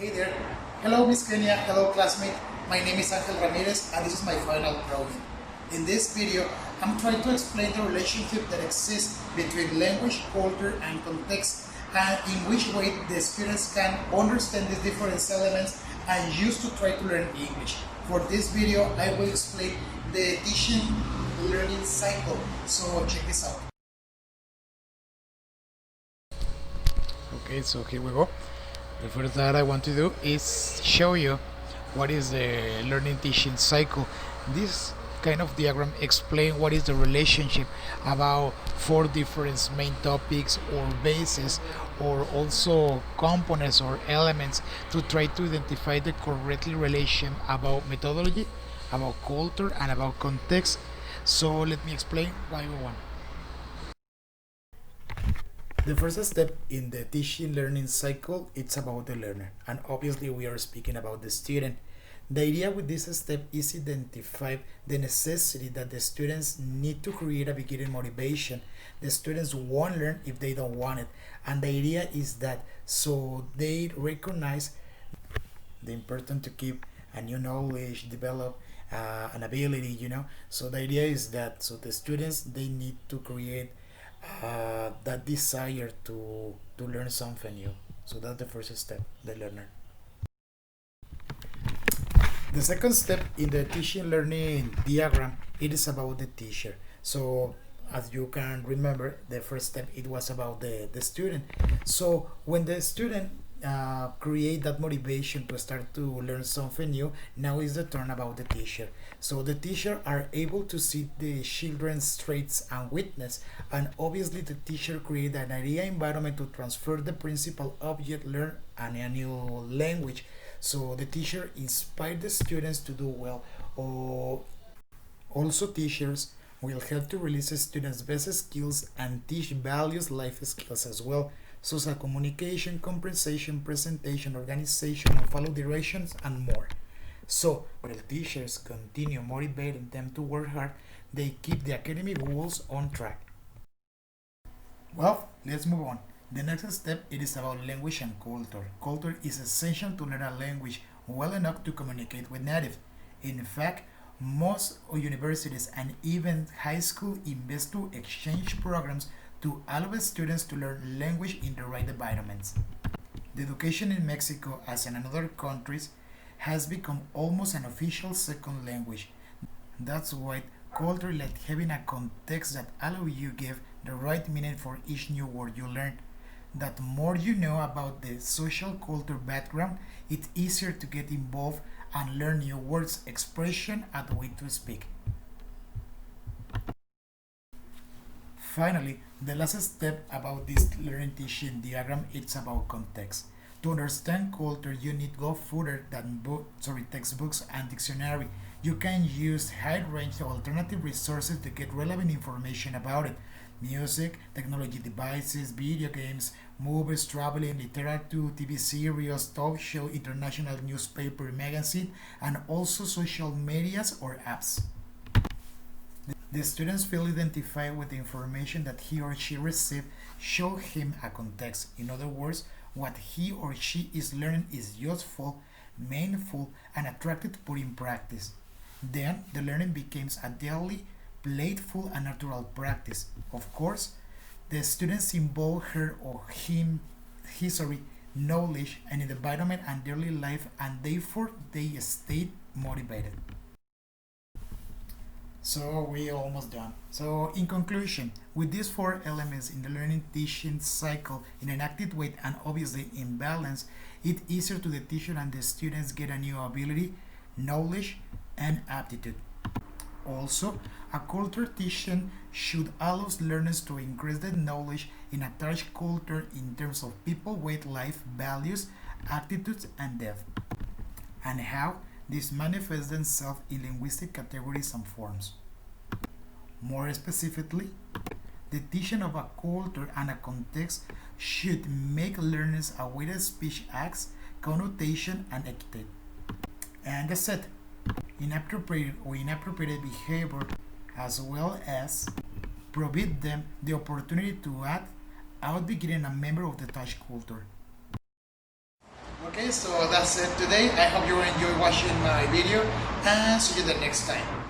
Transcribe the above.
Hey there. Hello, Miss Kenya. Hello, classmate. My name is Angel Ramirez, and this is my final project. In this video, I'm trying to explain the relationship that exists between language, culture, and context, and in which way the students can understand these different elements and use to try to learn English. For this video, I will explain the teaching learning cycle. So check this out. Okay, so here we go. The first that I want to do is show you what is the learning teaching cycle. This kind of diagram explain what is the relationship about four different main topics or bases or also components or elements to try to identify the correct relation about methodology, about culture, and about context. So let me explain by one. The first step in the teaching learning cycle, it's about the learner, and obviously we are speaking about the student. The idea with this step is identify the necessity that the students need to create a beginning motivation. The students won't learn if they don't want it, and the idea is that so they recognize the importance to keep a new knowledge, develop an ability, So the idea is that so the students they need to create that desire to learn something new. So that's the first step, the learner. The second step in the teaching learning diagram, it is about the teacher. So as you can remember, the first step it was about the student. So when the student create that motivation to start to learn something new, now is the turn about the teacher. So the teacher are able to see the children's strengths and weakness, and obviously the teacher create an idea environment to transfer the principal object learned and a new language. So the teacher inspire the students to do well, or also teachers will help to release the students' best skills and teach values life skills as well, such as communication, comprehension, presentation, organization, and follow directions, and more. So, while teachers continue motivating them to work hard, they keep the academic goals on track. Well, let's move on. The next step it is about language and culture. Culture is essential to learn a language well enough to communicate with native. In fact, most universities and even high school invest to exchange programs to allow students to learn language in the right environments. The education in Mexico, as in other countries, has become almost an official second language. That's why culture like having a context that allow you give the right meaning for each new word you learn. That more you know about the social culture background, it's easier to get involved and learn new words, expression, and the way to speak. Finally, the last step about this learning teaching diagram it's about context. To understand culture, you need go further than textbooks and dictionary. You can use high range of alternative resources to get relevant information about it. Music, technology devices, video games, movies, traveling, literature, TV series, talk show, international newspaper, magazine, and also social medias or apps. The students feel identified with the information that he or she received, show him a context. In other words, what he or she is learning is useful, meaningful, and attractive to put in practice. Then the learning becomes a daily, playful, and natural practice. Of course, the students involve her or him, history, knowledge, and environment and daily life, and therefore they stay motivated. So we almost done. So in conclusion, with these four elements in the learning teaching cycle in an active way and obviously in balance, it's easier to the teacher and the students get a new ability, knowledge, and aptitude. Also, a culture teaching should allow learners to increase their knowledge in attached culture in terms of people with life values, attitudes, and depth, and how this manifests themselves in linguistic categories and forms. More specifically, the teaching of a culture and a context should make learners aware of speech acts, connotation, and etiquette. And that's it. Inappropriate or inappropriate behavior, as well as provide them the opportunity to act out being a member of the touch culture. Okay, so that's it today. I hope you enjoy watching my video and see you the next time.